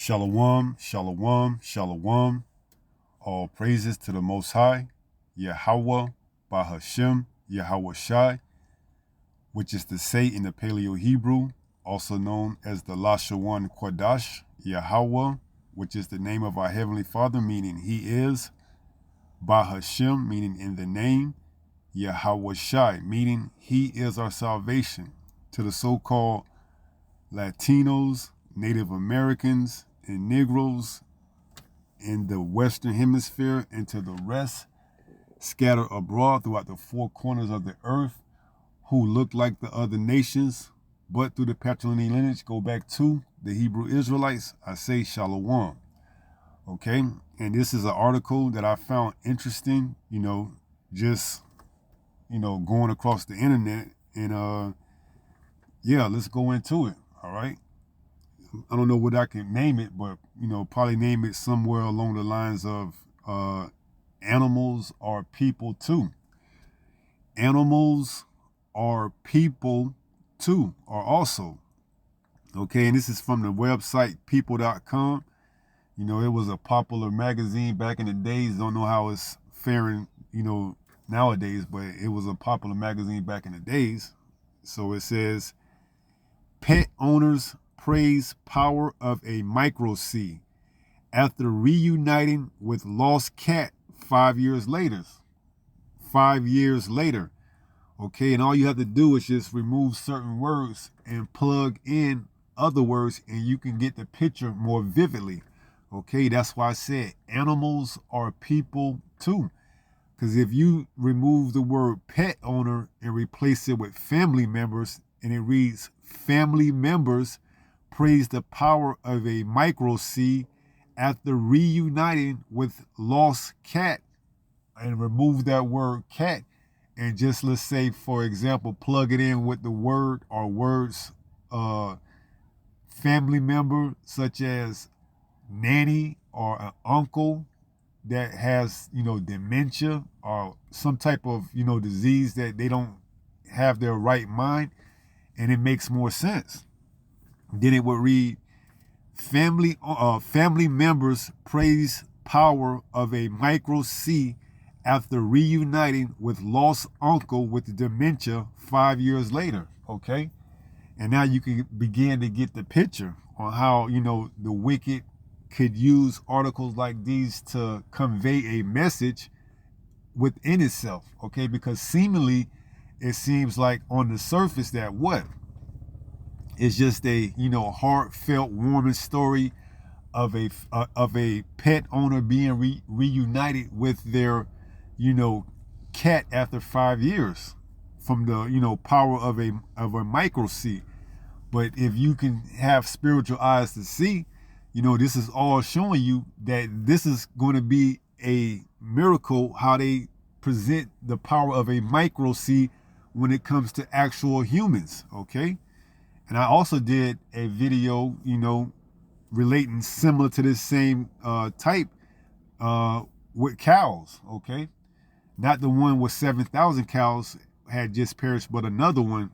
Shalom, shalom, shalom. All praises to the Most High, Yahweh, Bahashem, Yahweh Shai, which is to say in the Paleo Hebrew, also known as the Lashawan Quadash, Yahweh, which is the name of our Heavenly Father, meaning He is, Bahashem, meaning in the name, Yahweh Shai, meaning He is our salvation. To the so-called Latinos, Native Americans, and Negroes in the Western Hemisphere, and to the rest scattered abroad throughout the four corners of the earth who look like the other nations, but through the patrilineal lineage go back to the Hebrew Israelites, I say Shalom. Okay? And this is an article that I found interesting, just, going across the internet. And, let's go into it. All right? I don't know what I can name it, but, probably name it somewhere along the lines of animals are people too. Animals are people too, or also. Okay, and this is from the website people.com. It was a popular magazine back in the days. Don't know how it's faring, nowadays, but it was a popular magazine back in the days. So it says, pet owners praise power of a microC after reuniting with lost cat 5 years later. 5 years later. Okay, and all you have to do is just remove certain words and plug in other words, and you can get the picture more vividly. Okay, that's why I said animals are people too. Because if you remove the word pet owner and replace it with family members, and it reads family members praise the power of a microC after reuniting with lost cat, and remove that word cat, and just, let's say, for example, plug it in with the word or words family member, such as nanny or an uncle that has, dementia or some type of, disease that they don't have their right mind, and it makes more sense. Then it would read, family members praise power of a microC after reuniting with lost uncle with dementia 5 years later. Okay, and now you can begin to get the picture on how the wicked could use articles like these to convey a message within itself. Okay, because seemingly it seems like on the surface that what it's just a heartfelt, warming story of a pet owner being reunited with their cat after 5 years from the power of a microC. But if you can have spiritual eyes to see, this is all showing you that this is going to be a miracle how they present the power of a microC when it comes to actual humans. Okay. And I also did a video, relating similar to this same type with cows, okay? Not the one with 7,000 cows had just perished, but another one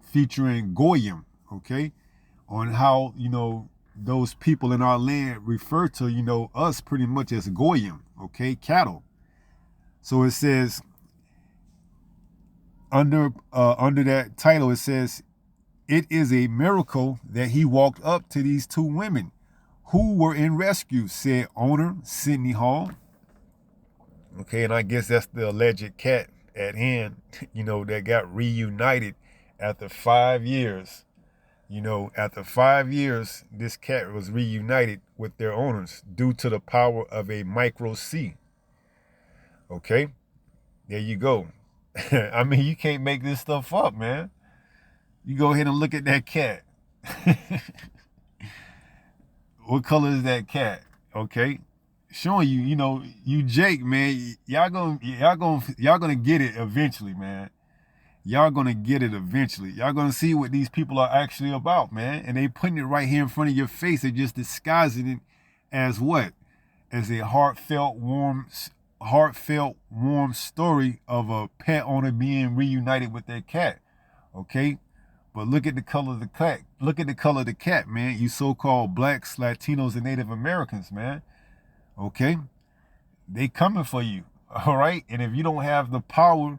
featuring Goyim, okay? On how, those people in our land refer to, us pretty much as Goyim, okay? Cattle. So it says, under that title, it says, it is a miracle that he walked up to these two women who were in rescue, said owner Sidney Hall. Okay, and I guess that's the alleged cat at hand, that got reunited after 5 years. After 5 years, this cat was reunited with their owners due to the power of a microC. Okay, there you go. I mean, you can't make this stuff up, man. You go ahead and look at that cat. What color is that cat? Okay, showing you, you Jake, man. Y'all gonna get it eventually, man. Y'all gonna get it eventually. Y'all gonna see what these people are actually about, man. And they putting it right here in front of your face. They're just disguising it as what? As a heartfelt, warm story of a pet owner being reunited with their cat. Okay. But look at the color of the cat. Look at the color of the cat, man. You so-called blacks, Latinos, and Native Americans, man. Okay? They coming for you. All right? And if you don't have the power,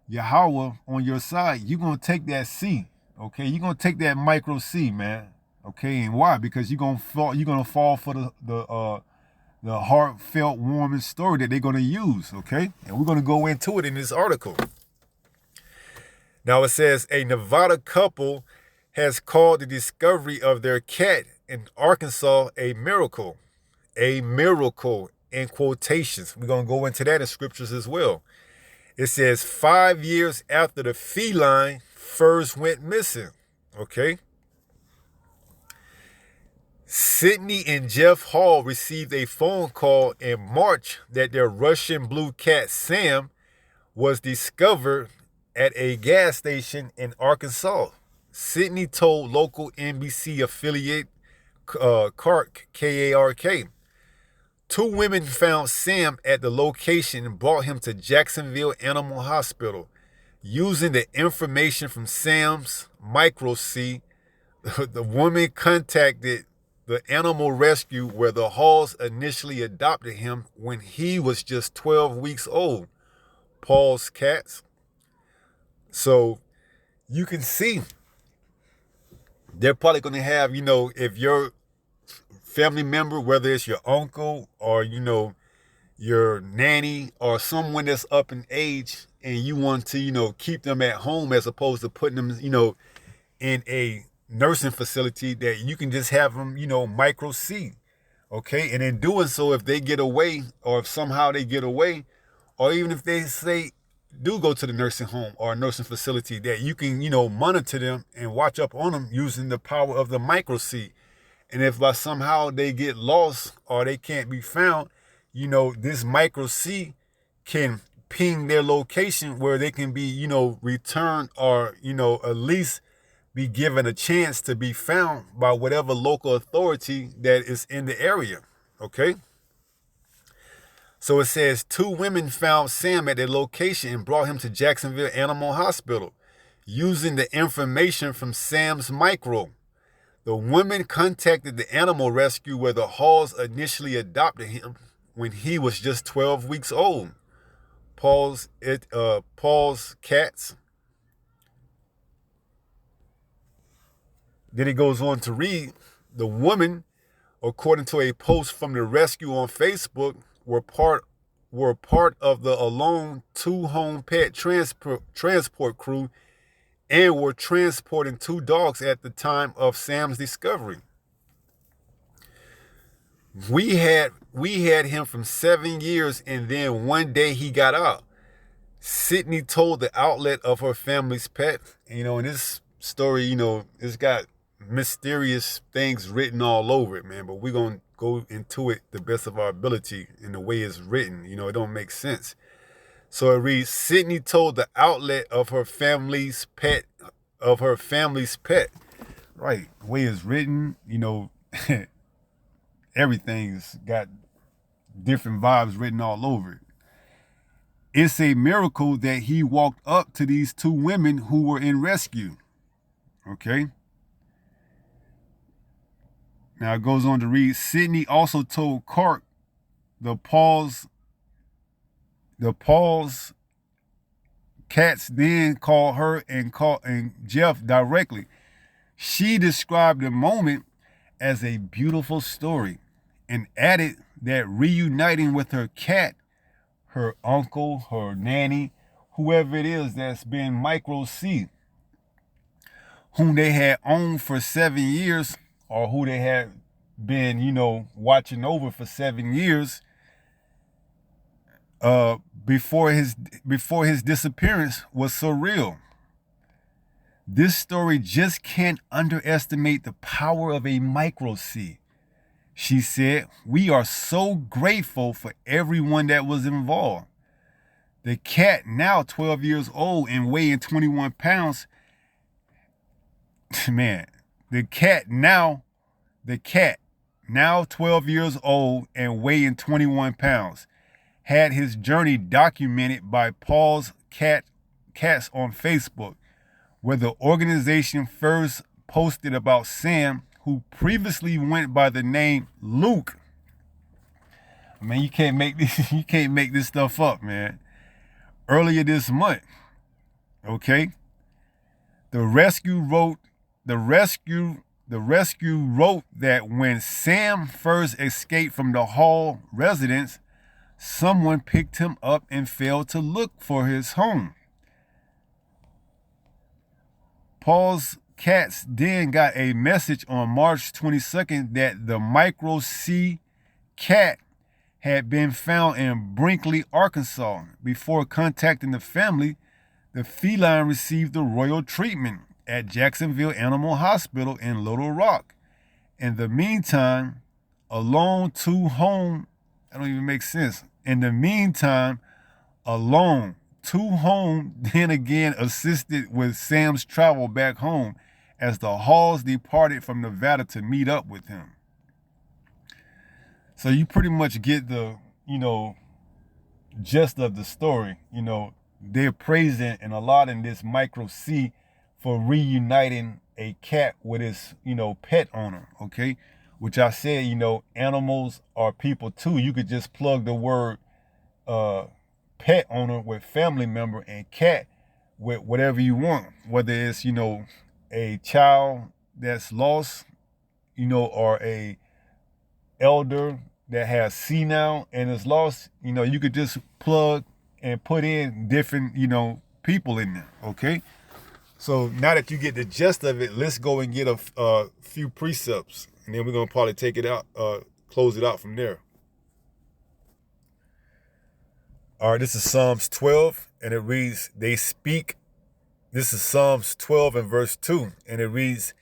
Yahweh, on your side, you're going to take that C. Okay? You're going to take that micro C, man. Okay? And why? Because you're going to fall for the heartfelt, warming story that they're going to use. Okay? And we're going to go into it in this article. Now it says a Nevada couple has called the discovery of their cat in Arkansas a miracle. A miracle in quotations. We're going to go into that in scriptures as well. It says 5 years after the feline first went missing. Okay. Sydney and Jeff Hall received a phone call in March that their Russian blue cat Sam was discovered at a gas station in Arkansas. Sydney told local NBC affiliate KARK. 2 women found Sam at the location and brought him to Jacksonville Animal Hospital. Using the information from Sam's microC, the woman contacted the animal rescue where the Halls initially adopted him when he was just 12 weeks old. Paul's Cats. So you can see they're probably going to have, if your family member, whether it's your uncle or, your nanny or someone that's up in age and you want to, keep them at home as opposed to putting them, in a nursing facility, that you can just have them, microC. Okay. And in doing so, if they get away or if somehow they get away, or even if they do go to the nursing home or nursing facility, that you can, monitor them and watch up on them using the power of the microC. And if by somehow they get lost or they can't be found, this microC can ping their location where they can be, returned or, at least be given a chance to be found by whatever local authority that is in the area. Okay. So it says 2 women found Sam at their location and brought him to Jacksonville Animal Hospital using the information from Sam's micro. The women contacted the animal rescue where the Halls initially adopted him when he was just 12 weeks old. Paul's Cats. Then it goes on to read, the women, according to a post from the rescue on Facebook, were part of the Alone 2 home pet transport crew and were transporting 2 dogs at the time of Sam's discovery. We had him from 7 years, and then one day he got out. Sydney told the outlet of her family's pet. In this story, it's got mysterious things written all over it, man. But we're going to go into it the best of our ability in the way it's written. It don't make sense. So it reads, Sydney told the outlet of her family's pet. Right. The way it's written, everything's got different vibes written all over it. It's a miracle that he walked up to these 2 women who were in rescue. Okay. Now it goes on to read, Sydney also told KARK the Paul's Cats then called her and Jeff directly. She described the moment as a beautiful story and added that reuniting with her cat, her uncle, her nanny, whoever it is that's been microC, whom they had owned for 7 years, or who they had been, watching over for 7 years, before his disappearance, was surreal. This story just can't underestimate the power of a microC. She said, we are so grateful for everyone that was involved. The cat, now 12 years old and weighing 21 pounds, man, the cat, now 12 years old and weighing 21 pounds, had his journey documented by Paul's Cats on Facebook, where the organization first posted about Sam, who previously went by the name Luke. Man, you can't make this stuff up, man. Earlier this month, okay, the rescue wrote that when Sam first escaped from the Hall residence, someone picked him up and failed to look for his home. Paul's cats then got a message on March 22nd that the microC cat had been found in Brinkley, Arkansas. Before contacting the family, the feline received the royal treatment at Jacksonville Animal Hospital in Little Rock. In the meantime, alone to home, that don't even make sense. In the meantime, alone to home then again assisted with Sam's travel back home as the Halls departed from Nevada to meet up with him. So you pretty much get the, gist of the story. They're praising and allotting this microC for reuniting a cat with his, pet owner, okay? Which I said, animals are people too. You could just plug the word pet owner with family member and cat with whatever you want. Whether it's, a child that's lost, or a elder that has senile and is lost, you could just plug and put in different, people in there, okay? So now that you get the gist of it, let's go and get a few precepts, and then we're going to probably take it out, close it out from there. All right, this is Psalms 12, and it reads, this is Psalms 12 and verse 2, and it reads,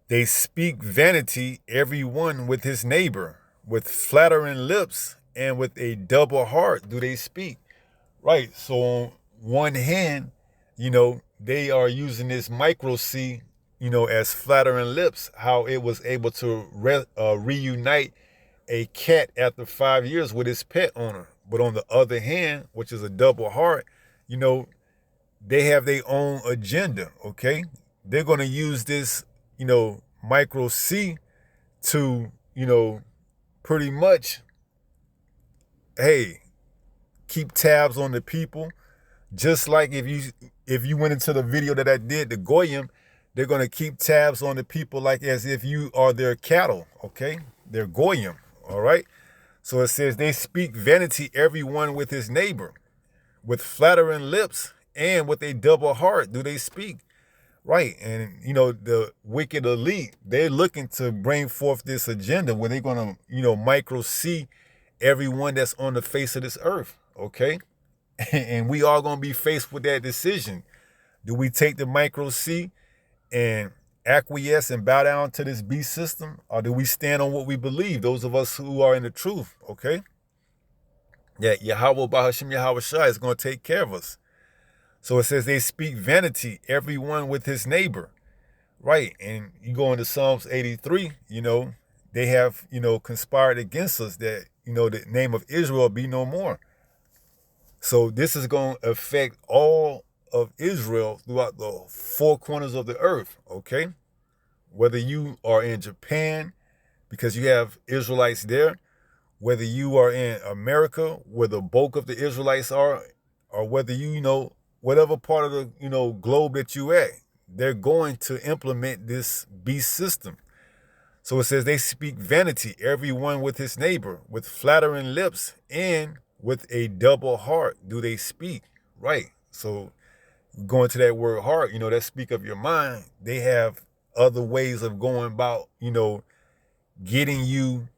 they speak vanity, every one with his neighbor, with flattering lips and with a double heart do they speak. Right, so on one hand, they are using this microC, as flattering lips, how it was able to reunite a cat after 5 years with its pet owner. But on the other hand, which is a double heart, they have their own agenda, okay? They're going to use this, microC to, pretty much, hey, keep tabs on the people. Just like if you went into the video that I did, the Goyim, they're going to keep tabs on the people like as if you are their cattle, okay? They're Goyim, all right? So it says they speak vanity, everyone with his neighbor. With flattering lips and with a double heart do they speak. Right, and the wicked elite, they're looking to bring forth this agenda where they're going to, microC everyone that's on the face of this earth, okay? And we are going to be faced with that decision. Do we take the microC and acquiesce and bow down to this beast system, or do we stand on what we believe, those of us who are in the truth, okay? That Yahweh Bahashim Yahweh Shai is going to take care of us. So it says they speak vanity, everyone with his neighbor. Right, and you go into Psalms 83, they have, conspired against us that, the name of Israel be no more. So this is going to affect all of Israel throughout the four corners of the earth, okay? Whether you are in Japan, because you have Israelites there, whether you are in America, where the bulk of the Israelites are, or whether whatever part of the, globe that you at, they're going to implement this beast system. So it says they speak vanity, everyone with his neighbor, with flattering lips and with a double heart do they speak. Right. So going to that word heart, that speak of your mind, they have other ways of going about, getting you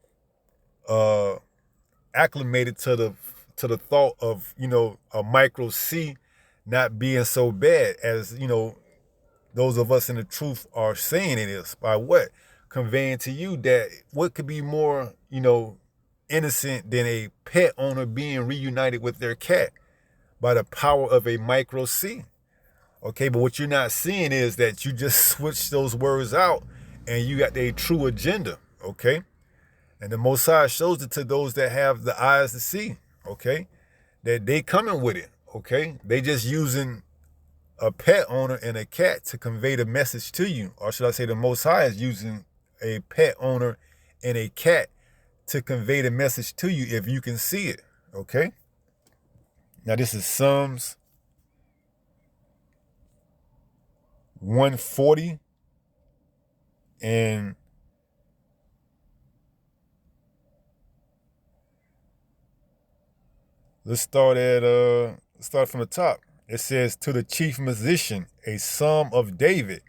acclimated to the thought of, a microC not being so bad as, those of us in the truth are saying it is. By what? Conveying to you that what could be more, innocent than a pet owner being reunited with their cat by the power of a microC. Okay, but what you're not seeing is that you just switch those words out and you got a true agenda, okay? And the Most High shows it to those that have the eyes to see, okay? That they coming with it, okay? They just using a pet owner and a cat to convey the message to you. Or should I say the Most High is using a pet owner and a cat to convey the message to you if you can see it, okay? Now this is Psalms 140 and let's start from the top. It says, to the chief musician, a psalm of David,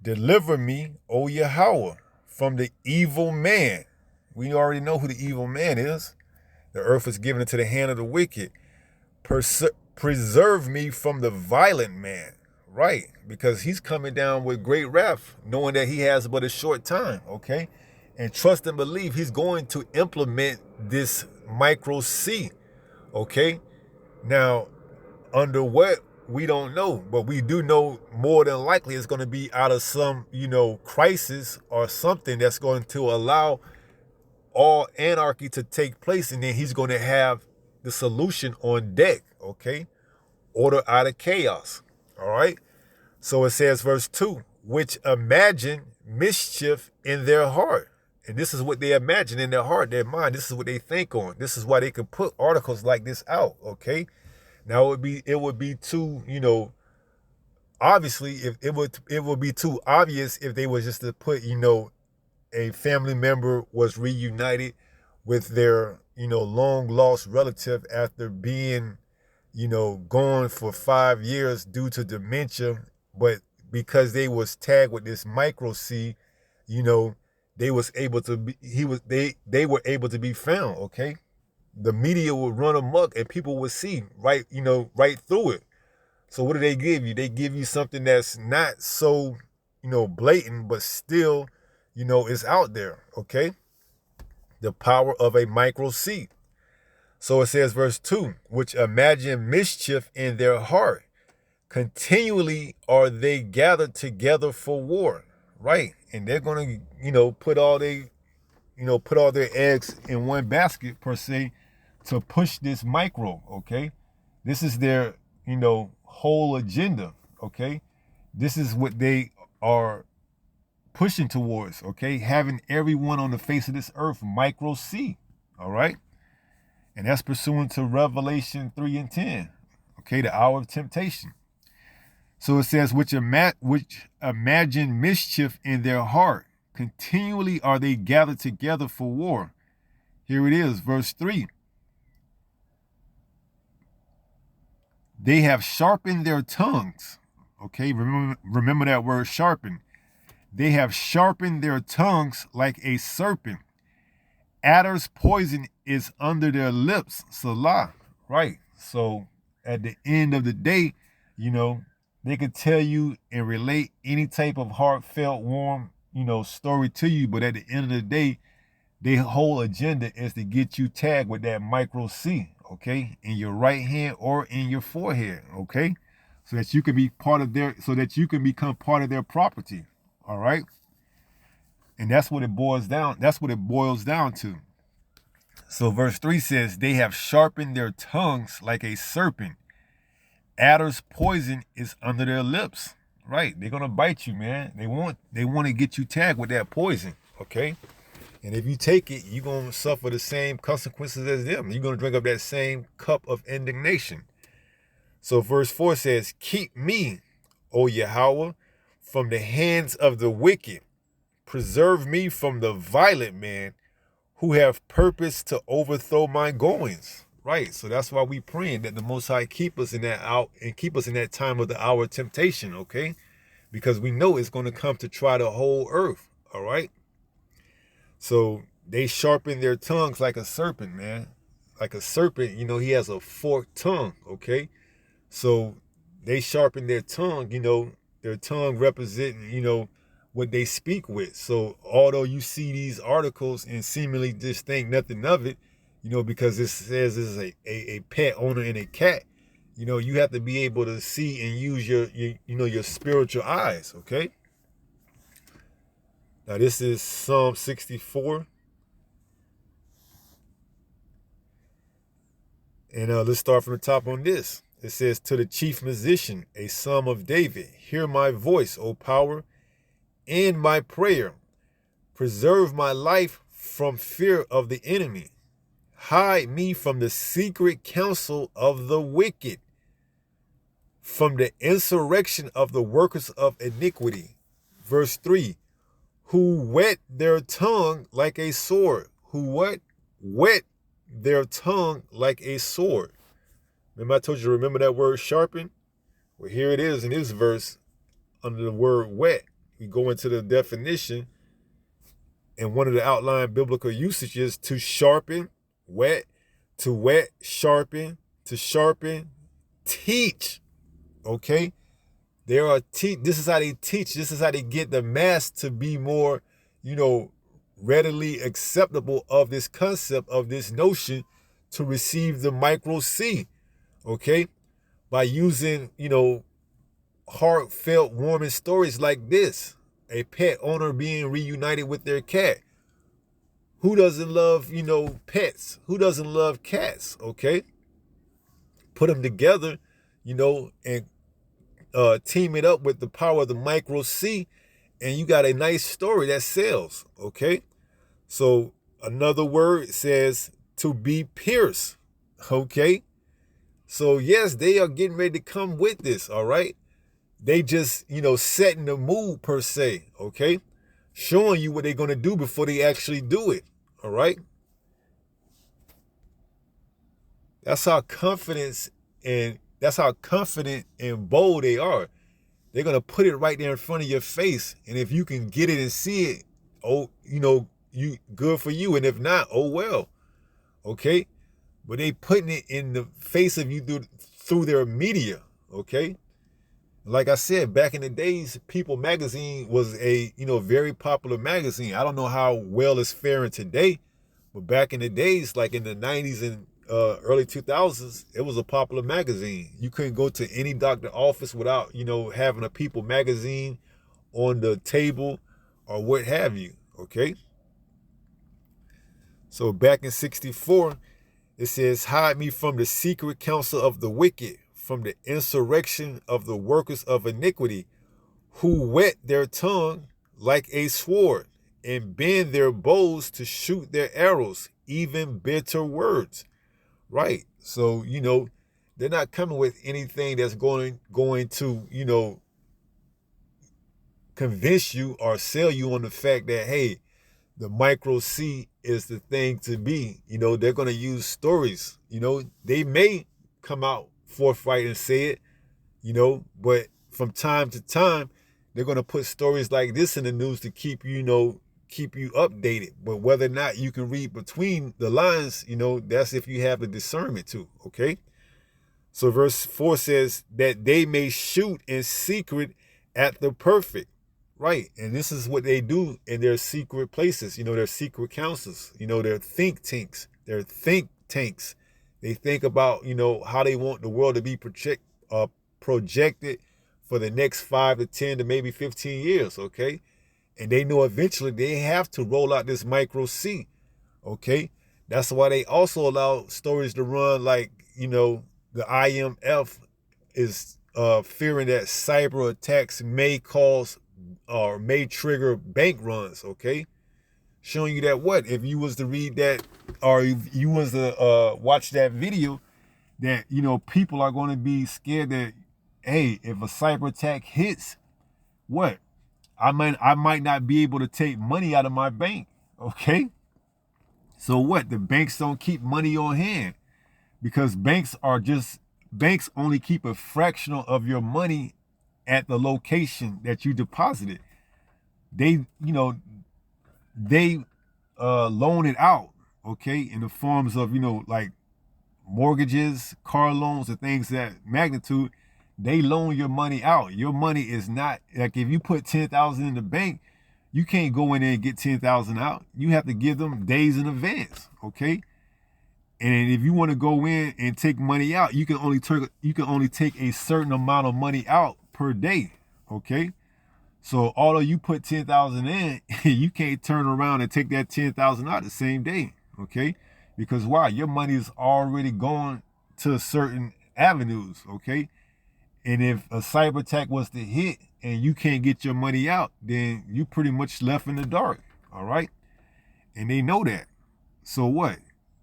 deliver me, O Yahweh, from the evil man. We already know who the evil man is. The earth is given into the hand of the wicked. Preserve me from the violent man. Right, because he's coming down with great wrath, knowing that he has but a short time, okay? And trust and believe he's going to implement this microC, okay? Now, under what, we don't know, but we do know more than likely it's going to be out of some, crisis or something that's going to allow all anarchy to take place, and then he's going to have the solution on deck, okay? Order out of chaos, all right? So it says, verse 2, which imagine mischief in their heart. And this is what they imagine in their heart, their mind. This is what they think on. This is why they can put articles like this out, okay? Now it would be too, obviously, if it would be too obvious if they was just to put, a family member was reunited with their, long lost relative after being, gone for 5 years due to dementia, but because they was tagged with this microC, they was able to be, they were able to be found, okay? The media would run amok and people would see right through it. So what do they give you? They give you something that's not so, blatant, but still, is out there, okay? The power of a microC. So it says, verse 2, which imagine mischief in their heart. Continually are they gathered together for war, right? And they're gonna, put all their eggs in one basket per se to push this micro, okay? This is their, whole agenda, okay? This is what they are pushing towards, okay? Having everyone on the face of this earth microC, all right? And that's pursuant to Revelation 3 and 10, okay? The hour of temptation. So it says, which imagine mischief in their heart. Continually are they gathered together for war. Here it is, verse 3. They have sharpened their tongues. Okay, remember that word sharpen. They have sharpened their tongues like a serpent. Adder's poison is under their lips. Salah. Right. So at the end of the day, they could tell you and relate any type of heartfelt, warm, story to you. But at the end of the day, their whole agenda is to get you tagged with that microC, okay, in your right hand or in your forehead, okay, so that you can be become part of their property, all right. And that's what it boils down. That's what it boils down to. So verse 3 says, they have sharpened their tongues like a serpent. Adder's poison is under their lips. Right. They're going to bite you, man. They want to get you tagged with that poison. Okay. And if you take it, you're going to suffer the same consequences as them. You're going to drink up that same cup of indignation. So verse 4 says, keep me, O Yahweh, from the hands of the wicked. Preserve me from the violent man who have purpose to overthrow my goings. Right. So that's why we praying that the Most High keep us in that time of the hour of temptation. Okay. Because we know it's going to come to try the whole earth. All right. So they sharpen their tongues like a serpent, man. Like a serpent, he has a forked tongue. Okay. So they sharpen their tongue, their tongue representing, what they speak with. So although you see these articles and seemingly just think nothing of it, because it says this is a pet owner and a cat, you have to be able to see and use your spiritual eyes, okay? Now this is Psalm 64. And let's start from the top on this. it says, to the chief musician, a psalm of David, hear my voice, O power, in my prayer. Preserve my life from fear of the enemy. Hide me from the secret counsel of the wicked, from the insurrection of the workers of iniquity. Verse 3, who whet their tongue like a sword. Who what? Whet their tongue like a sword. Remember I told you to remember that word sharpen? Well, here it is in this verse under the word whet. We go into the definition, and one of the outline biblical usages to sharpen, whet, to whet, sharpen, to sharpen, teach. Okay? This is how they teach. This is how they get the mass to be more, readily acceptable of this concept, of this notion, to receive the microC. Okay? By using, heartfelt, warming stories like this. A pet owner being reunited with their cat. Who doesn't love, pets? Who doesn't love cats? Okay? Put them together, and team it up with the power of the microC, and you got a nice story that sells. Okay? So another word says to be pierced. Okay? So yes, they are getting ready to come with this, all right? They just, setting the mood per se, okay? Showing you what they're going to do before they actually do it, all right? That's how confident and bold they are. They're going to put it right there in front of your face. And if you can get it and see it, you good for you. And if not, oh well, okay? But they putting it in the face of you through their media, okay? Like I said, back in the days, People magazine was a, very popular magazine. I don't know how well it's faring today, but back in the days, like in the 90s and early 2000s, it was a popular magazine. You couldn't go to any doctor office without, having a People magazine on the table or what have you, okay? So back in 64, it says, hide me from the secret counsel of the wicked, from the insurrection of the workers of iniquity, who whet their tongue like a sword, and bend their bows to shoot their arrows, even bitter words. Right. So, they're not coming with anything that's going to, convince you or sell you on the fact that, hey, the microC is the thing to be. They're going to use stories. They may come out forthright and say it, but from time to time, they're going to put stories like this in the news to keep you updated. But whether or not you can read between the lines, that's if you have the discernment to, okay? So verse 4 says that they may shoot in secret at the perfect. Right. And this is what they do in their secret places, their secret councils, their think tanks, They think about, how they want the world to be projected for the next 5 to 10 to maybe 15 years, okay? And they know eventually they have to roll out this microC, okay? That's why they also allow stories to run like, the IMF is fearing that cyber attacks may cause or may trigger bank runs, okay? Showing you that what? If you was to read that, or if you was to watch that video, that, people are going to be scared that, hey, if a cyber attack hits, what? I might not be able to take money out of my bank, okay? So what? The banks don't keep money on hand because banks only keep a fraction of your money at the location that you deposited. They loan it out, okay, in the forms of, like mortgages, car loans, and things of that magnitude. They loan your money out. Your money is not, like if you put $10,000 in the bank, you can't go in there and get $10,000 out. You have to give them days in advance, okay? And if you want to go in and take money out, you can only take a certain amount of money out per day, okay? So although you put $10,000 in, you can't turn around and take that $10,000 out the same day, okay? Because why? Your money is already going to a certain avenues, okay? And if a cyber attack was to hit and you can't get your money out, then you pretty much left in the dark, all right? And they know that. So what?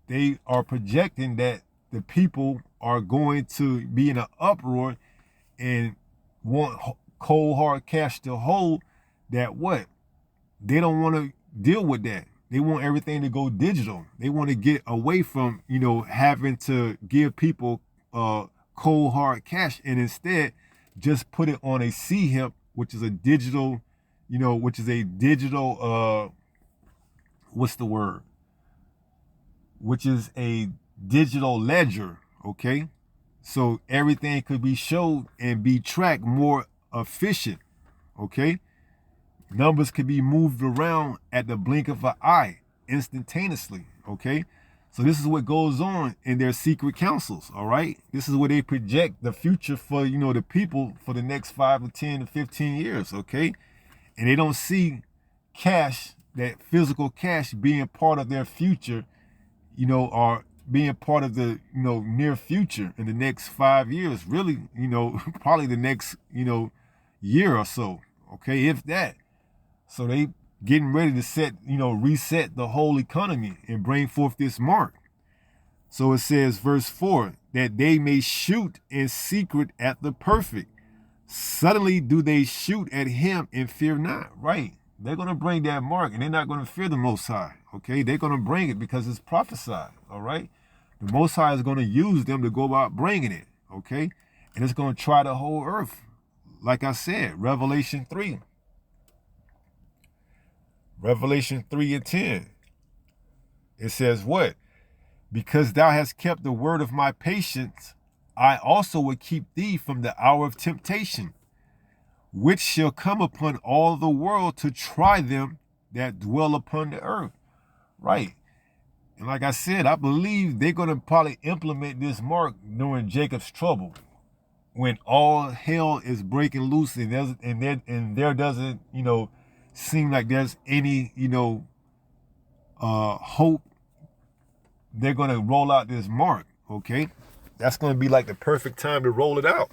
They are projecting that the people are going to be in an uproar and want cold hard cash to hold. That what? They don't want to deal with that. They want everything to go digital. They want to get away from, having to give people cold hard cash, and instead just put it on a C-HIP, which is a digital, what's the word? Which is a digital ledger, okay? So everything could be showed and be tracked more efficient, okay? Numbers could be moved around at the blink of an eye instantaneously, okay? So this is what goes on in their secret councils, all right? This is where they project the future for, the people for the next 5 to 10 to 15 years, okay? And they don't see cash, that physical cash, being part of their future, or being part of the, near future in the next 5 years, really, probably the next, year or so, okay, if that. So they getting ready to reset the whole economy and bring forth this mark. So it says, verse 4, that they may shoot in secret at the perfect. Suddenly do they shoot at him and fear not. Right. They're going to bring that mark, and they're not going to fear the Most High. Okay. They're going to bring it because it's prophesied. All right. The Most High is going to use them to go about bringing it. Okay. And it's going to try the whole earth. Like I said, Revelation 3 and 10. It says what? Because thou hast kept the word of my patience, I also will keep thee from the hour of temptation, which shall come upon all the world to try them that dwell upon the earth. Right. And like I said, I believe they're going to probably implement this mark during Jacob's trouble, when all hell is breaking loose and there doesn't, seem like there's any, hope. They're going to roll out this mark, okay? That's going to be like the perfect time to roll it out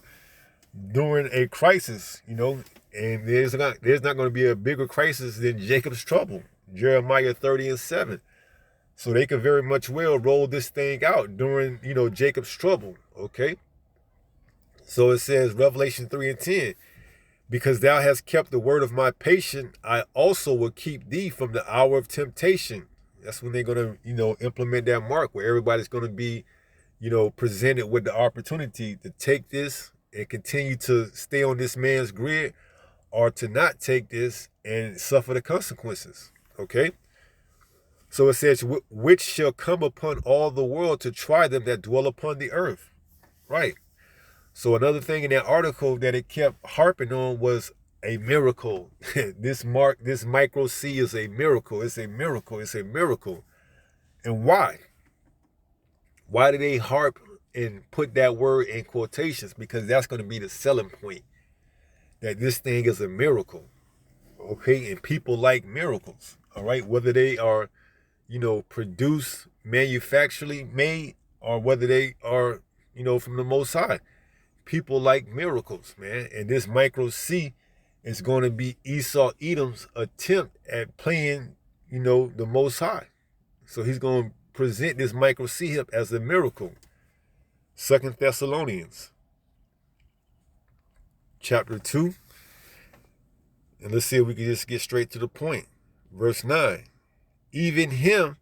during a crisis, and there's not going to be a bigger crisis than Jacob's trouble, Jeremiah 30 and 7. So they could very much well roll this thing out during, Jacob's trouble, okay? So it says, Revelation 3 and 10, because thou hast kept the word of my patience, I also will keep thee from the hour of temptation. That's when they're going to, implement that mark where everybody's going to be, presented with the opportunity to take this and continue to stay on this man's grid, or to not take this and suffer the consequences. Okay. So it says, which shall come upon all the world to try them that dwell upon the earth. Right. So another thing in that article that it kept harping on was a miracle. This microC is a miracle. It's a miracle. It's a miracle. And why? Why do they harp and put that word in quotations? Because that's going to be the selling point, that this thing is a miracle. Okay. And people like miracles. All right. Whether they are, produced, manufacturally made, or whether they are, from the Most High. People like miracles, man. And this microC is going to be Esau Edom's attempt at playing, the Most High. So he's going to present this microC as a miracle. 2 Thessalonians chapter 2. And let's see if we can just get straight to the point. Verse 9. Even him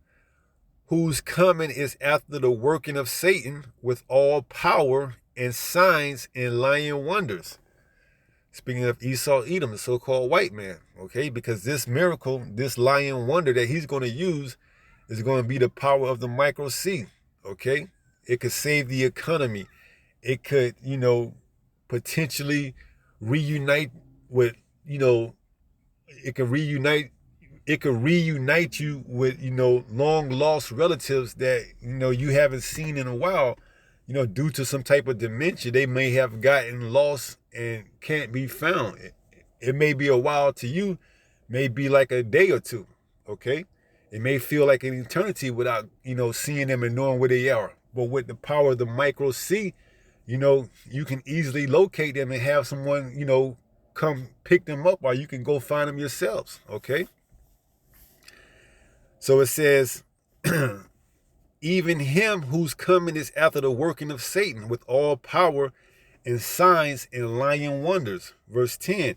whose coming is after the working of Satan with all power and signs and lying wonders. Speaking of Esau Edom, the so-called white man, okay? Because this miracle, this lying wonder that he's going to use is going to be the power of the microC, okay? It could save the economy. It could, potentially reunite with, it could reunite you with, long lost relatives that, you haven't seen in a while. Due to some type of dementia, they may have gotten lost and can't be found. It may be a while to you, may be like a day or two, okay? It may feel like an eternity without, seeing them and knowing where they are. But with the power of the microC, you can easily locate them and have someone, come pick them up, or you can go find them yourselves. Okay. So it says, even him whose coming is after the working of Satan with all power and signs and lying wonders. Verse 10,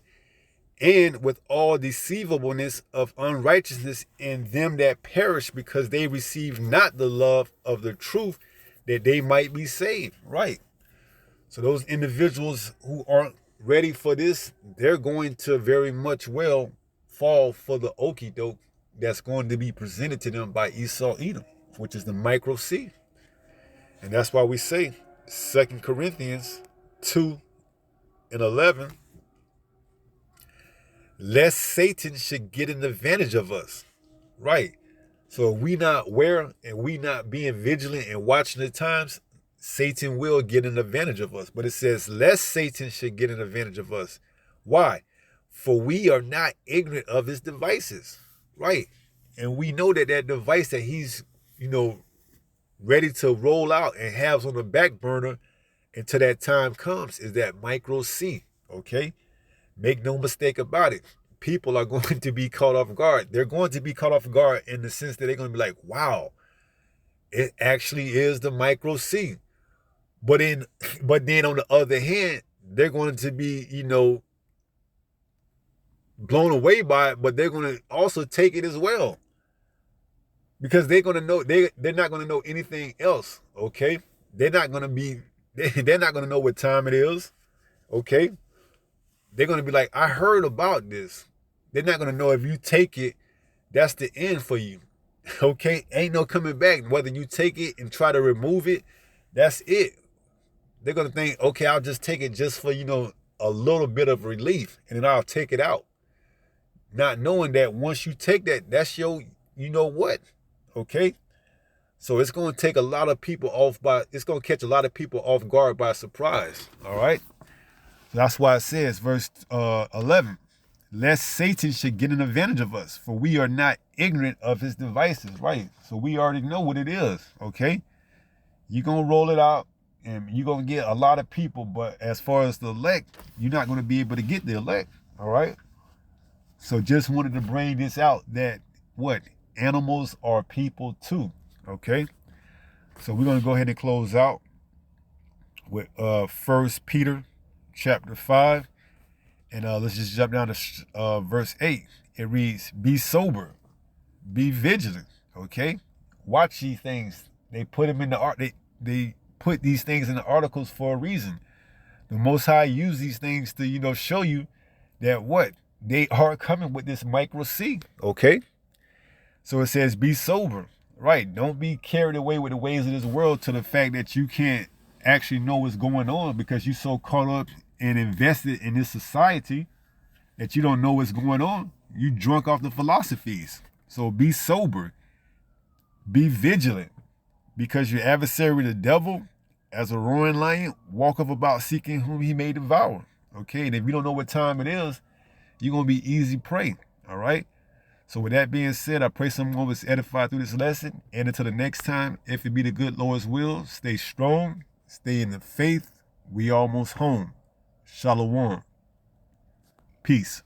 and with all deceivableness of unrighteousness in them that perish, because they receive not the love of the truth, that they might be saved. Right. So those individuals who aren't ready for this, they're going to very much well fall for the okie doke that's going to be presented to them by Esau Edom, which is the microC. And that's why we say 2 Corinthians 2:11, lest Satan should get an advantage of us. Right. So if we not aware and we not being vigilant and watching the times, Satan will get an advantage of us. But it says, lest Satan should get an advantage of us. Why? For we are not ignorant of his devices. Right. And we know that that device that he's, ready to roll out and have on the back burner until that time comes is that microC. Okay. Make no mistake about it. People are going to be caught off guard. They're going to be caught off guard in the sense that they're going to be like, wow, it actually is the microC. But then on the other hand, they're going to be, blown away by it, but they're going to also take it as well. Because they're going to know, they're not going to know anything else. Okay. They're not going to know what time it is. Okay. They're going to be like, I heard about this. They're not going to know if you take it, that's the end for you. Okay? Ain't no coming back. Whether you take it and try to remove it, that's it. They're going to think, okay, I'll just take it just for, a little bit of relief, and then I'll take it out. Not knowing that once you take that, that's your, what? Okay? So it's going to take a lot of people it's going to catch a lot of people off guard by surprise. All right? That's why it says, verse 11, lest Satan should get an advantage of us, for we are not ignorant of his devices. Right. So we already know what it is. Okay. You're going to roll it out and you're going to get a lot of people. But as far as the elect, you're not going to be able to get the elect. All right. So just wanted to bring this out that animals are people too. Okay. So we're going to go ahead and close out with 1 Peter chapter 5, and let's just jump down to verse 8. It reads, be sober, be vigilant. Okay, watch these things. They put them in the art. They put these things in the articles for a reason. The Most High use these things to show you that they are coming with this microC. Okay, so it says be sober. Right, don't be carried away with the ways of this world to the fact that you can't actually know what's going on because you're so caught up and invested in this society that you don't know what's going on. You drunk off the philosophies. So be sober, be vigilant, because your adversary, the devil, as a roaring lion, walketh about seeking whom he may devour. Okay, and if you don't know what time it is, you're going to be easy prey. All right. So with that being said, I pray someone was edified through this lesson. And until the next time, if it be the good Lord's will, stay strong, stay in the faith. We almost home. Shalom. Peace.